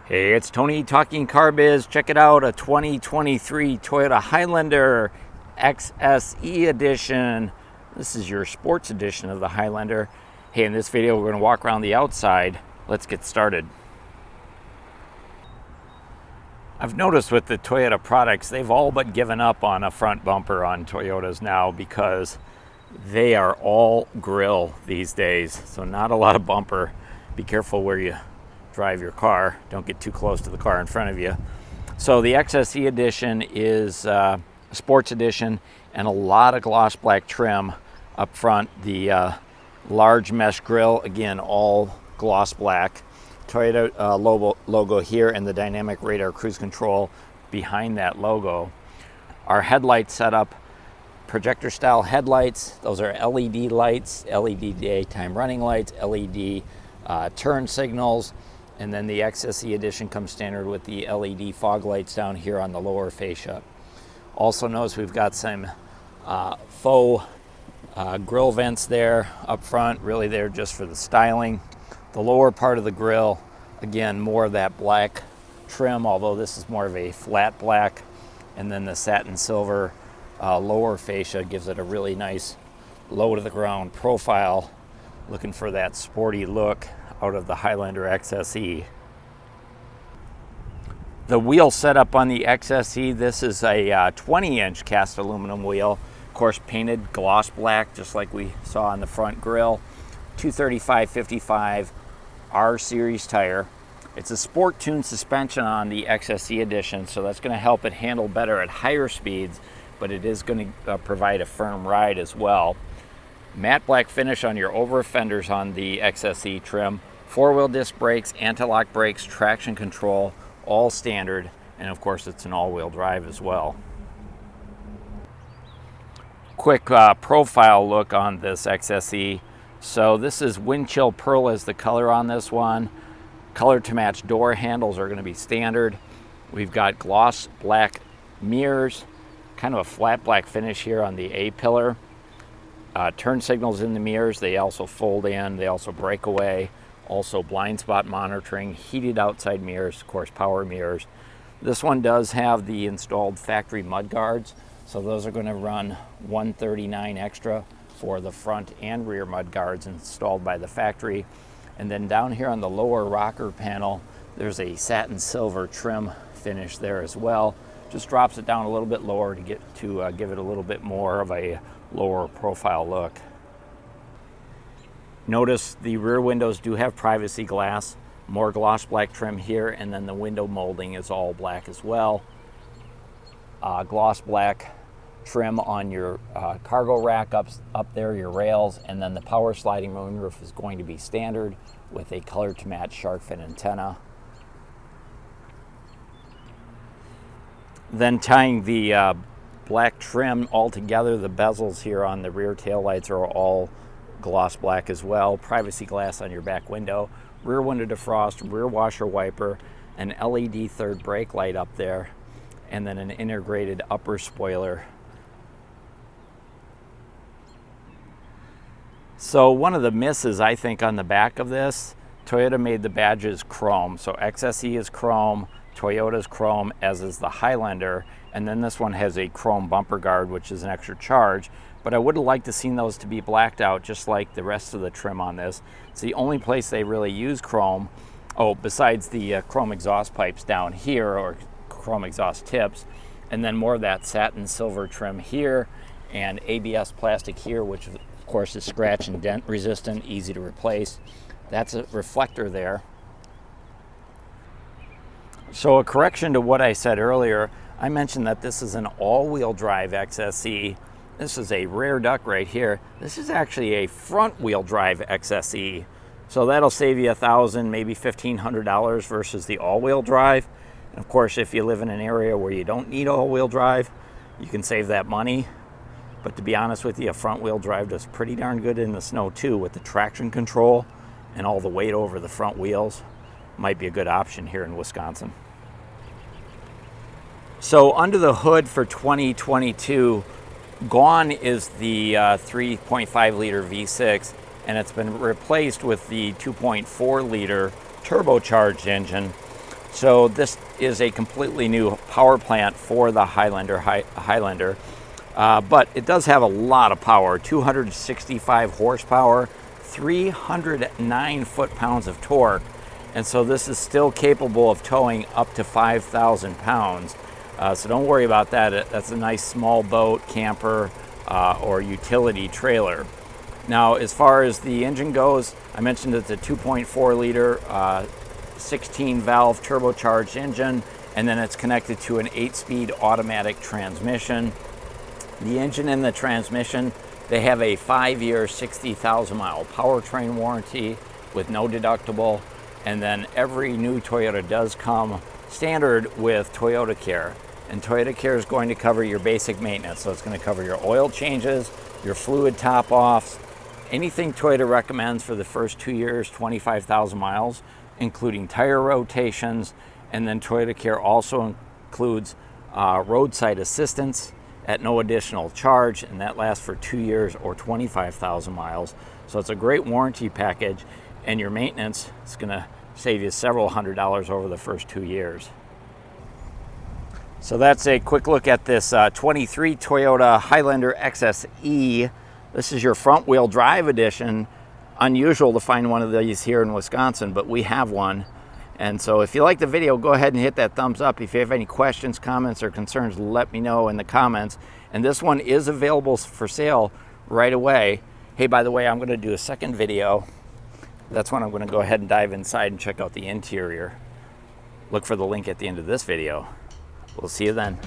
Hey, it's Tony talking car biz. Check it out, a 2023 Toyota Highlander XSE edition. This is your sports edition of the Highlander. Hey, in this video, we're going to walk around the outside. Let's get started. I've noticed with the Toyota products, they've all but given up on a front bumper on Toyotas now because they are all grille these days. So not a lot of bumper. Be careful where you drive your car. Don't get too close to the car in front of you. So the XSE edition is a sports edition and a lot of gloss black trim up front. The large mesh grille, again, all gloss black. Toyota logo here and the dynamic radar cruise control behind that logo. Our headlight setup, projector style headlights. Those are LED lights, LED daytime running lights, LED turn signals. And then the XSE edition comes standard with the LED fog lights down here on the lower fascia. Also notice we've got some faux grill vents there up front, really there just for the styling. The lower part of the grill, again, more of that black trim, although this is more of a flat black. And then the satin silver lower fascia gives it a really nice low to the ground profile, looking for that sporty look out of the Highlander XSE. The wheel setup on the XSE, this is a 20-inch cast aluminum wheel, of course painted gloss black just like we saw on the front grille. 235/55 R series tire. It's a sport tuned suspension on the XSE edition, so that's going to help it handle better at higher speeds, but it is going to provide a firm ride as well. Matte black finish on your over fenders on the XSE trim. Four-wheel disc brakes, anti-lock brakes, traction control, all standard. And of course, it's an all-wheel drive as well. Quick profile look on this XSE. So this is wind chill pearl as the color on this one. Color to match door handles are going to be standard. We've got gloss black mirrors, kind of a flat black finish here on the A-pillar. Turn signals in the mirrors, they also fold in, they also break away. Also blind spot monitoring, heated outside mirrors, of course power mirrors. This one does have the installed factory mud guards, so those are going to run $139 extra for the front and rear mud guards installed by the factory. And then down here on the lower rocker panel, there's a satin silver trim finish there as well. Just drops it down a little bit lower to get to give it a little bit more of a lower profile look. Notice the rear windows do have privacy glass, more gloss black trim here, and then the window molding is all black as well. Gloss black trim on your cargo rack up there, your rails, and then the power sliding moonroof is going to be standard with a color to match shark fin antenna. Then tying the black trim all together, the bezels here on the rear taillights are all gloss black as well. Privacy glass on your back window, rear window defrost, rear washer wiper, an LED third brake light up there, and then an integrated upper spoiler. So one of the misses, I think, on the back of this, Toyota made the badges chrome. So XSE is chrome, Toyota's chrome, as is the Highlander, and then this one has a chrome bumper guard, which is an extra charge. But I would have liked to seen those to be blacked out, just like the rest of the trim on this. It's the only place they really use chrome. Oh, besides the chrome exhaust pipes down here, or chrome exhaust tips, and then more of that satin silver trim here, and ABS plastic here, which of course is scratch and dent resistant, easy to replace. That's a reflector there. So a correction to what I said earlier, I mentioned that this is an all-wheel drive XSE. This is a rear duct right here. This is actually a front-wheel drive XSE. So that'll save you $1,000, maybe $1,500 versus the all-wheel drive. And of course, if you live in an area where you don't need all-wheel drive, you can save that money. But to be honest with you, a front-wheel drive does pretty darn good in the snow too, with the traction control and all the weight over the front wheels. Might be a good option here in Wisconsin. So under the hood for 2022, gone is the 3.5 liter V6, and it's been replaced with the 2.4 liter turbocharged engine. So this is a completely new power plant for the Highlander, but it does have a lot of power, 265 horsepower, 309 foot-pounds of torque. And so this is still capable of towing up to 5,000 pounds. So don't worry about that. That's a nice small boat, camper, or utility trailer. Now, as far as the engine goes, I mentioned it's a 2.4 liter, 16 valve turbocharged engine, and then it's connected to an 8-speed automatic transmission. The engine and the transmission, they have a 5-year, 60,000 mile powertrain warranty with no deductible. And then every new Toyota does come standard with Toyota Care. And Toyota Care is going to cover your basic maintenance. So it's going to cover your oil changes, your fluid top offs, anything Toyota recommends for the first 2 years, 25,000 miles, including tire rotations. And then Toyota Care also includes roadside assistance at no additional charge, and that lasts for 2 years or 25,000 miles. So it's a great warranty package, and your maintenance is going to save you several $100s over the first 2 years. So that's a quick look at this 23 Toyota Highlander XSE. This is your front wheel drive edition. Unusual to find one of these here in Wisconsin, but we have one. And so if you like the video, go ahead and hit that thumbs up. If you have any questions, comments, or concerns, let me know in the comments. And this one is available for sale right away. Hey, by the way, I'm going to do a second video. That's when I'm going to go ahead and dive inside and check out the interior. Look for the link at the end of this video. We'll see you then.